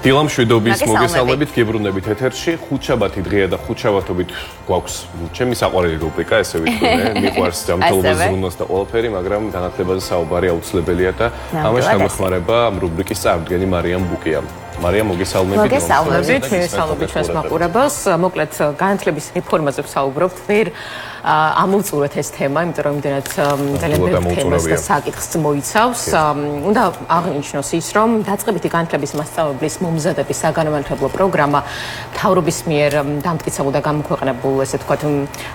დილამ შვიდობის მოგესალმებით, გებრუნებით ეთერში. ხუთშაბათი დღეა და ხუთშაბათობით გვაქვს ჩემი საყვარელი რუბრიკა, ესე ვიტყვი, მიყვარს ჯანმრთელობის ზრუნვას და ყველაფერი, მაგრამ განათლებაზე საუბარი აუცილებელია და ამას გამოხმარება ამ რუბრიკის წარდგენი მარიამ ბუკია. მარიამ, მოგესალმებით. მოგესალმებით, მოგესალმებით ჩვენს მაყურებელს. მოკლედ განათლების რეფორმაზე ვსაუბრობთ. ვერ ამოვწურეთ ეს თემა, იმიტომ რომ იმდენად ძალიან ბევრი თემას და საკითხს მოიცავს. უნდა აღნიშნოს ის, რომ დაწყებითი განათლების მასწავლებლის მომზადების საგანმანათლებლო პროგრამა მთავრობის მიერ დამტკიცებულ და გამოქვეყნებულ, ესე ვთქვათ,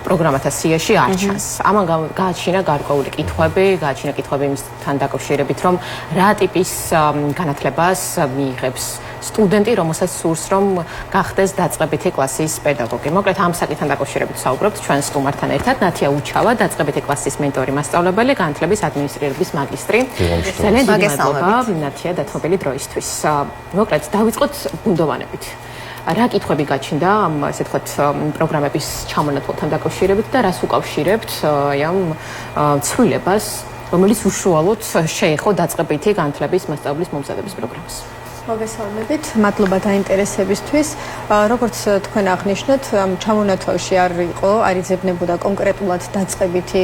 პროგრამათა სიაში არ ჩანს. ამან გააჩინა გარკვეული კითხვები, იმისთან დაკავშირებით, რომ რა ტიპის განათლებას მიიღებს სტუდენტი, რომელსაც სურს, რომ გახდეს დაწყებითი კლასის პედაგოგი. მოკლედ ამ საკითხთან დაკავშირებით ვსაუბრობთ ჩვენ სტუმართან ერთად. ნათია უჩავა, დაწყებითი კლასის მენტორი, მასწავლებელი, განათლების ადმინისტრირების მაგისტრი. ძალიან დიდი მადლობა ნათია დათმობილი დროისთვის. მოკლედ დავიწყოთ ბუნდოვანებით. რა კითხვები გაჩნდა ამ, ესე ვთქვათ, პროგრამების ჩამონათვალთან დაკავშირებით და რას უკავშირებთ ამ ცვლილებას, რომელიც უშუალოდ შეეხო დაწყებითი განათლების მასწავლებლის მომზადების პროგრამას? მოგესალმებით, მადლობა დაინტერესებისთვის. როგორც თქვენ აღნიშნეთ, ჩამონათვალში არ იძებნებოდა კონკრეტულად დაწყებითი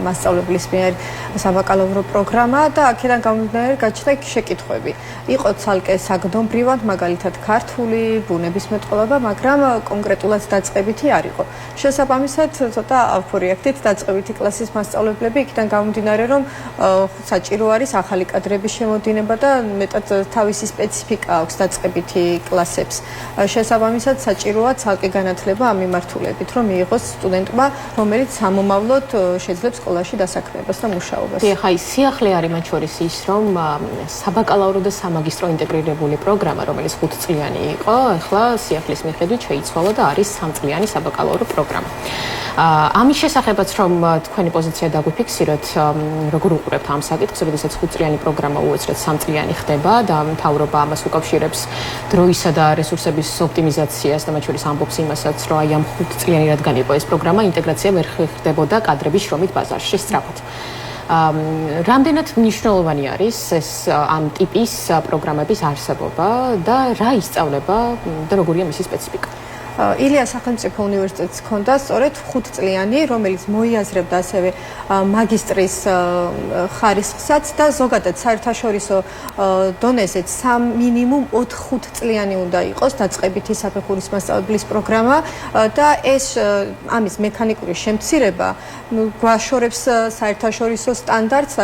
მასწავლებლის მიერ საბაკალავრო პროგრამა და აქედან გამომდინარე გაჩნდა შეკითხვები. იყო ცალკე საგნობრივად, მაგალითად ქართული, ბუნებისმეტყველება, მაგრამ კონკრეტულად დაწყებითი არ იყო. შესაბამისად, ცოტა ავფორიაქტით დაწყებითი კლასის მასწავლებლები იქიდან გამომდინარე, რომ საჭირო არის ახალი კადრების შემოდინება და მეტად თავისი სპეციფიკა აქვს დაწყებითი კლასებს. შესაბამისად, საჭიროა ცალკე განათლება ამ მიმართულებით, რომ მიიღოს სტუდენტმა, რომელიც სამომავლოდ შეძლებს სკოლაში დასაქმებას და მუშაობას. ხა ის სიახლე არის მათ შორის ის, რომ საბაკალავრო და სამაგისტრო ინტეგრირებული პროგრამა, რომელიც 5 წლიანი იყო, ახლა სიახლის მიხედვით შეიცვალა და არის 3 წლიანი საბაკალავრო პროგრამა. ამის შესახებაც რომ თქვენი პოზიცია დაგვიფიქსიროთ, როგორ უყურებთ ამ საკითხს, როდესაც 5 წლიანი პროგრამა უეცრად 3 წლიანი ხდება და მთავრობა ამას უკავშირებს დროისა და რესურსების ოპტიმიზაციას და მათ შორის ამბობს იმასაც, რომ აი ამ 5 წლიანი რადგან იყო ეს პროგრამა, ინტეგრაცია ვერ ხდებოდა კადრების შრომით ბაზარში სწრაფად. რამდენად მნიშვნელოვანი არის ეს ამ ტიპის პროგრამების არსებობა და რა ისწავლება და როგორია მისი სპეციფიკა? ილიას სახელმწიფო უნივერსიტეტს ჰქონდა სწორედ 5 წლიანი, რომელიც მოიაზრებდა ასევე მაგისტრის ხარისხსაც და ზოგადად საერთაშორისო დონეზეც მინიმუმ 4-5 წლიანი უნდა იყოს დაწყებითი საფეხურის მასწავლებლის პროგრამა და ეს ამის მექანიკური შემცირება გვაშორებს საერთაშორისო სტანდარტს,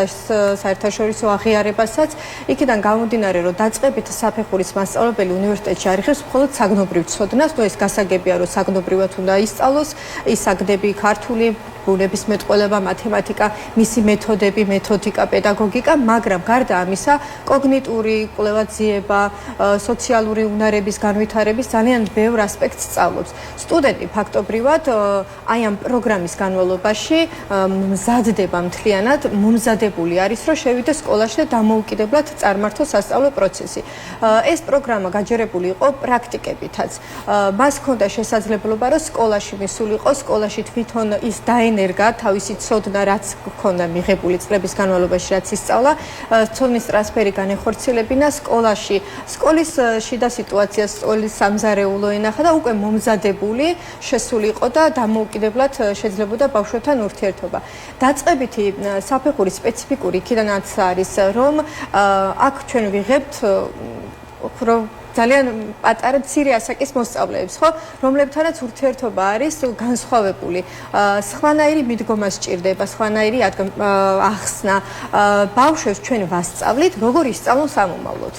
საერთაშორისო აღიარებასაც. იქიდან გამომდინარე, რომ დაწყებითი საფეხურის მასწავლებელი უნივერსიტეტში არიხებს მხოლოდ საგნობრივ ცოდნას, ეს გასაგებია, რომ საგნობრივად უნდა ისწავლოს, ისაგდები ქართული, ბუნებისმეტყველება, მათემატიკა, მისი მეთოდები, მეთოდიკა, პედაგოგიკა, მაგრამ გარდა ამისა, კოგნიტური კვლევაძიება, სოციალური უნარების განვითარების ძალიან ბევრ ასპექტს სწავლობს. სტუდენტი ფაქტობრივად აი ამ პროგრამის განმავლობაში მზადდება მთლიანად, მომზადებული არის, რომ შევიდეს სკოლაში და დამოუკიდებლად წარმართოს სასწავლო პროცესი. ეს პროგრამა გაჯერებული იყო პრაქტიკებითაც. მას ჰქონდა შესაძლებლობა, რომ სკოლაში მისულიყო, სკოლაში თვითონ ის დაენერგა თავისი ცოდნა, რაც ჰქონდა მიღებული წლების განმავლობაში, რაც ისწავლა, ცოდნის ტრანსფერი განეხორციელებინა სკოლაში. სკოლის შიდა სიტუაციას, სკოლის სამზარეულო ენახა და უკვე მომზადებული შესულიყო და დამოუკიდებლად შეძლებოდა ბავშვებთან ურთიერთობა. დაწყებითი საფეხურის სპეციფიკური იქიდანაც არის, რომ აქ ჩვენ ვიღებთ ძალიან პატარა მცირე ასაკის მოსწავლეებს, ხო, რომლებთანაც ურთიერთობა არის განსხვავებული. სხვანაირი მიდგომა სჭირდება, სხვანაირი ახსნა. ბავშვებს ჩვენ ვასწავლით, როგორ ისწავლონ სამომავლოდ.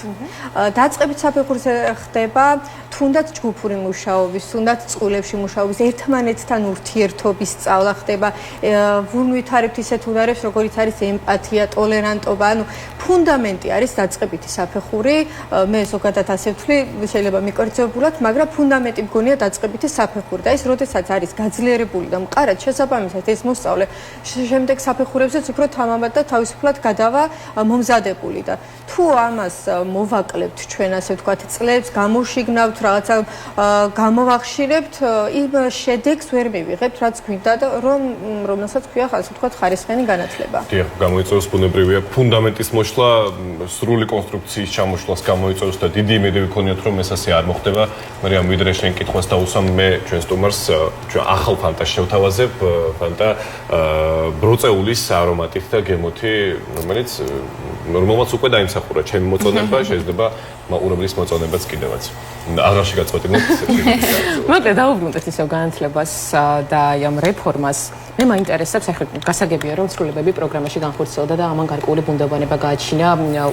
დაწყებით საფეხურზე ხდება თუნდაც ჯგუფური მუშაობის, თუნდაც წყვილებში მუშაობის, ერთმანეთთან ურთიერთობის სწავლა ხდება. ვუნვითარებთ ისეთ უნარებს, როგორიც არის ემპათია, ტოლერანტობა, ანუ ფუნდამენტი არის დაწყებითი საფეხური. მე ზოგადად ასე შეიძლება მიკორწებულად, მაგრამ ფუნდამენტი მგონია დაწყებითი საფეხური და ეს როდესაც არის გაძლიერებული და მყარად შესაბამისად ეს მოსწავლე შემდეგ საფეხურებზეც უფრო თამამად და თავისუფლად გადავა მომზადებული და თუ ამას მოვაკლებთ ჩვენ ასე ვთქვათ წლებს, გამოვშიგნავთ, რაღაცა გამოვახშირებთ, იმ შედეგს ვერ მივიღებთ, რაც გვინდა და რომელსაც ქვია ასე ვთქვათ ხარისხიანი განათლება. დიახ, გამოიწვევს ბუნებრივია ფუნდამენტის მოშლა, სრული კონსტრუქციის ჩამოშლას გამოიწვევს და დიდი იმედები მოგიქონიოთ რომ ეს ასე არ მოხდება, მაგრამ ვიდრე შენ კითხვას დაუსვამ მე ჩვენ სტუმარს ჩვენ ახალ ფანტას შევთავაზებ, ფანტა ბროწეულის არომატით და გემოთი, რომელმაც უკვე დაიმსახურა ჩემი მოწონება, შეიძლება მაყურებლის მოწონებაც კიდევაც. აღარში გაწყვეტინოთ. მოკლედ დაუბრუნდეთ ისევ განათლებას და ამ რეფორმას. მე მაინტერესებს ახლა გასაგებია რომ ცვლილებები პროგრამაში განხორციელდა და ამან გარკვეული ბუნდოვანება გააჩინა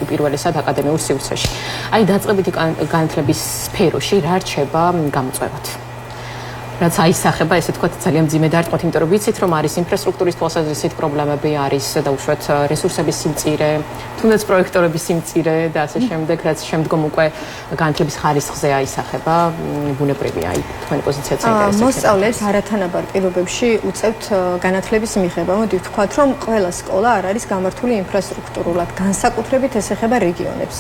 უპირველესად აკადემიურ სივრცეში. აი დაწყებითი განათლების სფეროში რა რჩება გამოწვევად? რაც აისახება, ესე ვთქვათ, ძალიან მძიმე დარტყმით, იმიტომ რომ ვიცით, რომ არის ინფრასტრუქტურის თვალსაზრისით პრობლემები, არის დაუშვათ რესურსების სიმწირე, თუნდაც პროექტორების სიმწირე და ასე შემდეგ, რაც შემდგომ უკვე განათლების ხარისხზე აისახება, ბუნებრივია, აი თქვენი პოზიციაც აინტერესებს. მოსწავლეებს არათანაბარ პირობებში უწევთ განათლების მიღება. მოდი ვთქვათ, რომ ყველა სკოლა არ არის გამართული ინფრასტრუქტურულად, განსაკუთრებით ეს ეხება რეგიონებს.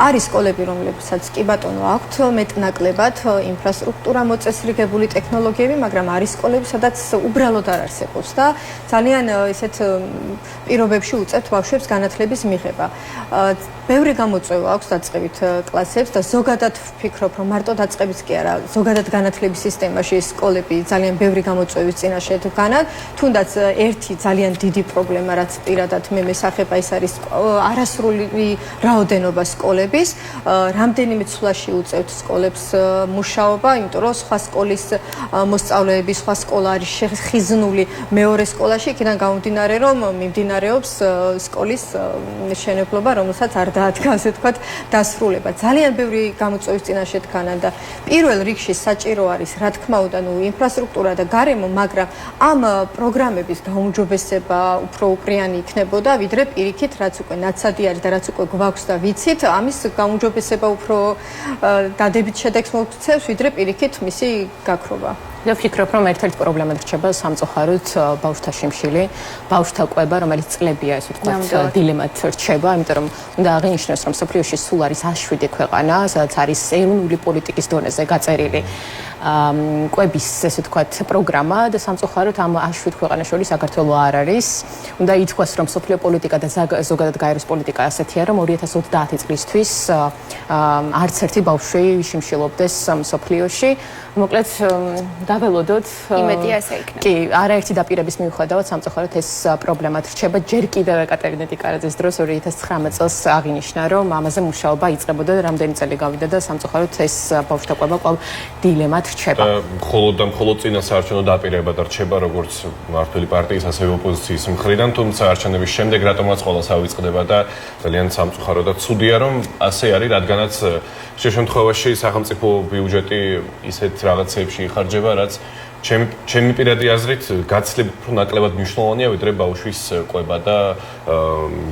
არის სკოლები, რომლებსაც კი ბატონო აქვთ მეტნაკლებად ინფრასტრუქტურა მოწესრიგებული ტექნოლოგიები, მაგრამ არის სკოლები, სადაც უბრალოდ არ არსებობს და ძალიან ესეთ პირობებში უწევთ ბავშვებს განათლების მიღება. ბევრი გამოწვევა აქვს დაწყებით კლასებს და ზოგადად ვფიქრობ, რომ მარტო დაწყებიც კი არა, ზოგადად განათლების სისტემაში სკოლები ძალიან ბევრი გამოწვევის წინაშე დგანან, თუნდაც ერთი ძალიან დიდი პრობლემა, რაც პირადად მე მესახება, ის არის არასრული რაოდენობა სკოლების. რამდენიმე ცვლაში უწევთ სკოლებს მუშაობა, იმიტომ რომ სხვა სკოლის მოსწავლეები, სხვა სკოლა არის შეხიზნული მეორე სკოლაში, იქიდან გამომდინარე, რომ მიმდინარეობს სკოლის მშენებლობა, რომელსაც არ დაადგა, ასე ვთქვათ, დასრულება. ძალიან ბევრი გამოწვევის წინაშე დგანან და პირველ რიგში საჭირო არის, რა თქმა უნდა, ინფრასტრუქტურა და გარემო, მაგრამ ამ პროგრამების გაუმჯობესება უფრო უპრიანი იქნებოდა, ვიდრე პირიქით, რაც უკვე ნაცადი არის და რაც უკვე გვაქვს და ვიცით, ამის გაუმჯობესება უფრო დადებით შედეგს მოგცევს, ვიდრე პირიქით მისი გაქრობა. და ვფიქრობ, რომ ერთ-ერთი პრობლემა რჩება სამწუხაროდ ბავშვთა შიმშილი, ბავშვთა კვება, რომელიც წლებია, ესე ვთქვათ, დილემად რჩება, იმიტომ რომ უნდა აღინიშნოს, რომ სოფლიოში სულ არის 107 ქვეყანა, სადაც არის ეროვნული პოლიტიკის დონეზე გაწერილი კვების, ესე ვთქვათ, პროგრამა და სამწუხაროდ ამ 107 ქვეყანას შორის საქართველო არ არის. უნდა ითქვას, რომ სოფლიო პოლიტიკა და ზოგადად გაეროს პოლიტიკა ასეთია, რომ 2030 წლისთვის არც ერთი ბავშვი შიმშილობდეს სოფლიოში. მოკლედ დაველოდოთ იმედია ესე იქნება. კი, არაერთი დაპირების მიუხედავად სამწუხაროდ ეს პრობლემად რჩება. ჯერ კიდევ ეკატერინე ტიკარაძის დროს 2019 წელს აღინიშნა, რომ ამაზე მუშაობა იწყებოდა და რამდენი წელი გავიდა და სამწუხაროდ ეს ბავშვთა კვება კვლავ დილემად რჩება. მხოლოდ წინა საარჩევნო დაპირება და რჩება როგორც მმართველი პარტიის, ასევე ოპოზიციის მხრიდან, თუმცა არჩევნების შემდეგ რატომაც ყველას ავიწყდება და ძალიან სამწუხარო და ცუდია, რომ ასე არის, რადგანაც შემთხვევაში სახელმწიფო ბიუჯეტი ისეთ რაღაცებში იხარჯება, რაც ჩემი პირადი აზრით გაცილებით უფრო ნაკლებად მნიშვნელოვანია, ვიდრე ბავშვის კვება და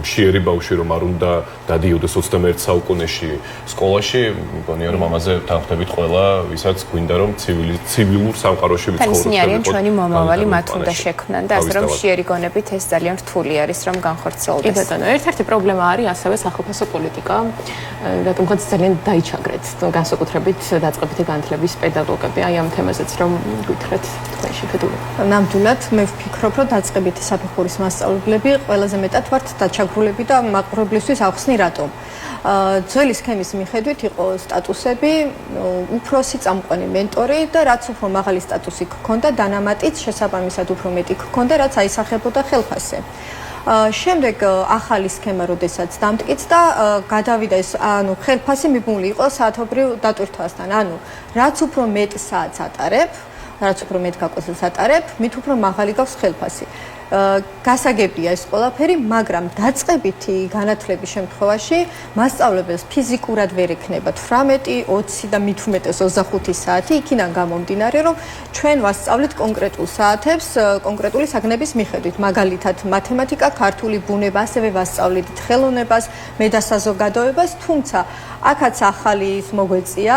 მშიერი ბავშვი რომ არ უნდა დადიოდეს 21 საუკუნეში სკოლაში, მგონია რომ ამაზე თანხმდებით ყველა, ვისაც გვინდა რომ ცივილურ სამყაროში ვიცხოვროთ. პენსიონერები ჩვენი მომავალი მათ უნდა შექმნან და ასე რომ მშიერი გონებით ეს ძალიან რთული არის რომ განხორციელდეს. კი ბატონო, ერთ-ერთი პრობლემა არის ასევე სახელმწიფო პოლიტიკა, რატომღაც ძალიან დაიჩაგრეთ განსაკუთრებით დაწყებითი განათლების პედაგოგები, აი ამ თემაზეც რომ გითხრათ თქვენში ფედულობა. ნამდვილად მე ვფიქრობ, რომ დაწყებითი საფეხურის მასწავლებლები ყველაზე მეტად ვართ დაჩაგრულები და მაყურებლისთვის ახსნი რატომ. ძველი სქემის მიხედვით იყო სტატუსები, უფროსი წამყვანი მენტორი და რაც უფრო მაღალი სტატუსი ჰქონდა, დანამატიც შესაბამისად უფრო მეტი ჰქონდა, რაც აისახებოდა ხელფასზე. შემდეგ ახალი სქემა როდესაც დამტკიცდა, გადავიდა ეს, ხელფასი მიბმული იყო საათობრივ დატვირთვასთან. რაც უფრო მეტ საათს ატარებ, რაც უფრო მეტ გაკვეთილს ატარებ, მით უფრო მაღალი გაქვს ხელფასი. გასაგებია ეს ყველაფერი, მაგრამ დაწყებითი განათლების შემთხვევაში მასწავლებელს ფიზიკურად ვერ ექნება 18, 20 და მით უმეტეს 25 საათი, იქიდან გამომდინარე, რომ ჩვენ ვასწავლეთ კონკრეტულ საათებს, კონკრეტული საგნების მიხედვით, მაგალითად მათემატიკა, ქართული ბუნება, ასევე ვასწავლეთ ხელოვნებას, მე და საზოგადოებას, თუმცა აქაც ახალი მოგვეწია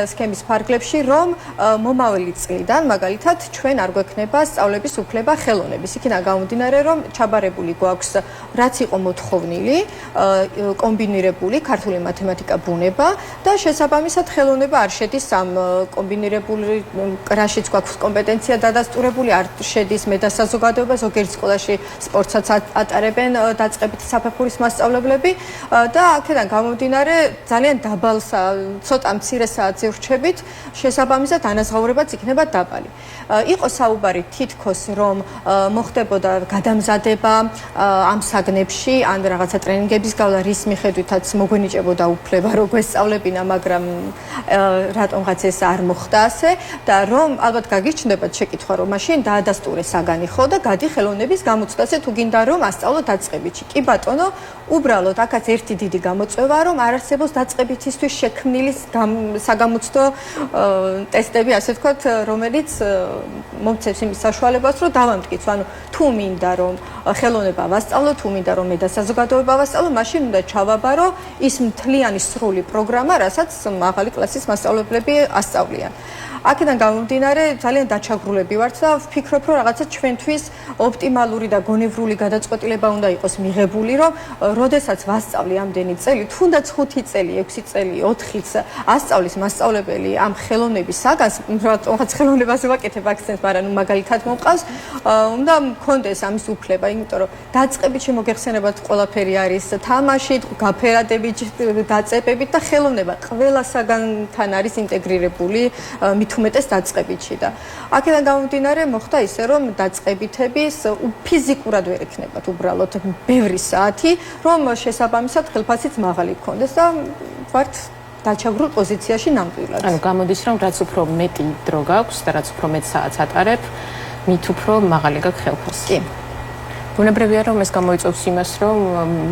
სქემის ფარგლებში, რომ მომავალი წლიდან მაგალითად ჩვენ არ გვექნება სწავლების უფლება ხელოვნების. იქიდან გამომდინარე, რომ ჩაბარებული გვაქვს რაც იყო მოთხოვნილი, კომბინირებული ქართული მათემატიკა, ბუნება და შესაბამისად ხელოვნება არ შედის ამ კომბინირებული რაშიც გვაქვს კომპეტენცია დადასტურებული, არ შედის მედასაზოგადოება, ზოგიერთ სკოლაში სპორტსაც ატარებენ დაწყებითი საფეხურის მასწავლებლები და აქედან გამომდინარე ძალიან დაბალ ცოტა მცირე საათზე ვრჩებით, შესაბამისად ანაზღაურებაც იქნება დაბალი. იყო საუბარი თითქოს რომ მოხდებოდა გადამზადება ამ საგნებში, ან რაღაცა ტრენინგების გავლა, რის მიხედვითაც მოგვენიჭებოდა უფლება რომ გვესწავლებინა, მაგრამ რატომღაც ეს არ მოხდა ასე და რომ ალბათ გაგიჩნდებათ შეკითხვა რომ მაშინ დაადასტურე საგანი ხო და გადი ხელოვნების გამოცდაზე თუ გინდა რომ ასწავლო დაწყებითი. კი ბატონო, უბრალოდ აქაც ერთი დიდი გამოწვევაა რომ არ არსებობს დაწყებითისთვის შექმნილი საგამოცდო ტესტები, ასე ვთქვათ, რომელიც მომცემს იმის საშუალებას, რომ დავამტკიცო, ანუ თუ მინდა რომ ხელოვნება ვასწავლო, თუ მინდა რომ მედასაზოგადოება ვასწავლო, მაშინ უნდა ჩავაბარო ის მთლიანი სრული პროგრამა, რასაც მაღალი კლასის მასწავლებლები ასწავლიან. აქედან გამომდინარე ძალიან დაჩაგრულები ვართ და ვფიქრობ, რომ რაღაცა ჩვენთვის ოპტიმალური და გონევრული გადაწყვეტილება უნდა იყოს მიღებული, რომ როდესაც ვასწავლი ამდენი წელი, თუნდაც 5 წელი, 6 წელი, 4-იც ასწავლის მასწავლებელი ამ ხელოვნების საგანს, რაღაც ხელოვნებაზე ვაკეთებ აქცენტს, მაგრამ ნუ მაგალითად მომყავს, უნდა მქონდეს ამის უფლება, იმიტომ რომ დაწყებითში მოგეხსენებათ ყველაფერი არის თამაშით, გაფერადებით, დაწებებით და ხელოვნება ყველა საგანთან არის ინტეგრირებული უმეტეს დაწყებითში და აქედან გამომდინარე მოხდა ისე რომ დაწყებითების ფიზიკურად ვერ ექნებათ უბრალოდ ბევრი საათი რომ შესაბამისად ხელფასიც მაღალი გქონდეს და ვართ დაჩაგრულ პოზიციაში ნამდვილად. ანუ გამოდის რომ რაც უფრო მეტი დრო გაქვს და რაც უფრო მეტ საათს ატარებ, მით უფრო მაღალი გაქვს ხელფასი. კი. ბუნებრივია რომ ეს გამოიწვევს იმას რომ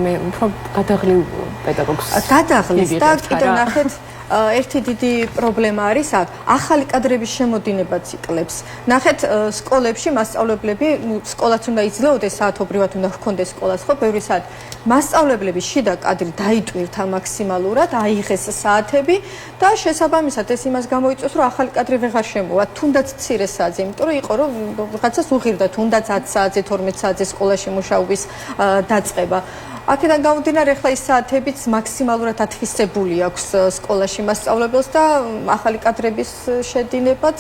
მე უფრო გადაღლილ პედაგოგს გადაღლის და კიდევ ნახეთ ერთი დიდი პრობლემა არის აქ ახალი კადრების შემოდინებაც იკლებს. ნახეთ სკოლებში მასწავლებლები, სკოლაც უნდა იძლეოდეს საათობრივად უნდა ჰქონდეს სკოლას, ხო, ბევრი საათი. მასწავლებლების შიდა კადრი დაიტვირთა მაქსიმალურად, აიღეს საათები და შესაბამისად ეს იმას გამოიწვევს, რომ ახალი კადრი ვეღარ შემოვა, თუნდაც მცირე საათზე, იმიტომ რომ იყო რომ რაღაცას უღირდა, თუნდაც 10 საათზე, 12 საათზე სკოლაში მუშაობის დაწყება. აქედან გამომდინარე, ახლა ის საათებიც მაქსიმალურად ათვისებული აქვს სკოლაში მასწავლებელს და ახალი კადრების შედინებაც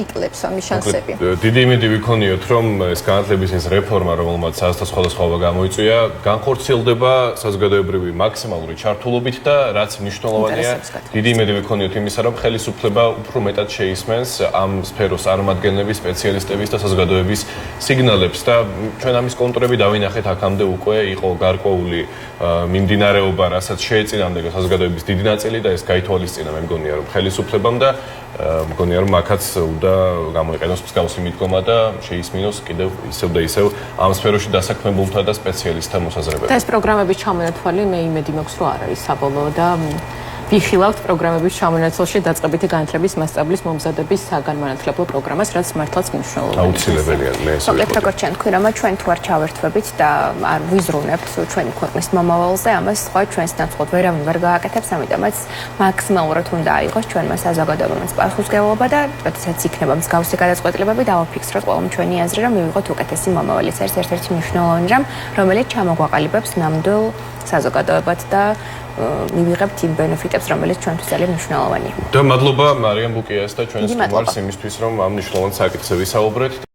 იკლებს ამის შანსები. დიდი იმედი ვიქონიოთ, რომ ეს განათლების ეს რეფორმა, რომელმაც სხვადასხვა გამოიწვია, განხორციელდება საზოგადოებრივი მაქსიმალური ჩართულობით და რაც მნიშვნელოვანია, დიდი იმედი ვიქონიოთ იმისა, რომ ხელისუფლება უფრო მეტად შეისმენს ამ სფეროს წარმომადგენლების, სპეციალისტების და საზოგადოების სიგნალებს და ჩვენ ამის კონტურები დავინახეთ აქამდე უკვე იყო გარკვეული მიმდინარეობა, რასაც შეეწინამდე საზოგადოების დიდი ნაწილი და ეს გაითვალისწინა, მე მგონია რომ ხელისუფლებამ და მგონია რომ აქაც უნდა გამოიყენოს მსგავსი მიდგომა და შეისმინოს კიდევ ისევ და ისევ ამ სფეროში დასაქმებულთა და სპეციალისტთა მოსაზრებები. და ეს პროგრამების ჩამონათვალი მე იმედი მაქვს რომ არ არის საბოლოო და ვიხილავთ პროგრამების ჩამონაცვალში დაწყებითი განათლების მასწავლებლის მომზადების საგანმანათლებლო პროგრამას, რაც მართლაც მნიშვნელოვანია. აუცილებელია მე ესე ვთქვი. როგორც ჩვენ თქვი, რომ ჩვენ თუ არ ჩავერთვებით და არ ვიზრუნებთ ჩვენი ქვეყნის მომავალზე, ამას სხვა ჩვენს ნაცვლად ვერავინ ვერ გააკეთებს, ამიტომაც მაქსიმალურად უნდა აიღოს ჩვენმა საზოგადოებამ პასუხისმგებლობა და როდესაც იქნება მსგავსი გადაწყვეტილებები, დავაფიქსროთ ყველამ ჩვენი აზრი, რომ მივიღოთ უკეთესი მომავალი. ეს არის ერთ-ერთი მნიშვნელოვანი რამ, რომელიც ჩამოგვაყალიბებს ნამდვილ საზოგადოებად და მივიღებთ იმ ბენეფიტებს, რომელიც ჩვენთვის ძალიან მნიშვნელოვანია. და მადლობა მარიამ ბუკიას და ჩვენს სტუმარს იმისთვის, რომ ამ მნიშვნელოვან საკითხზე ვისაუბრეთ.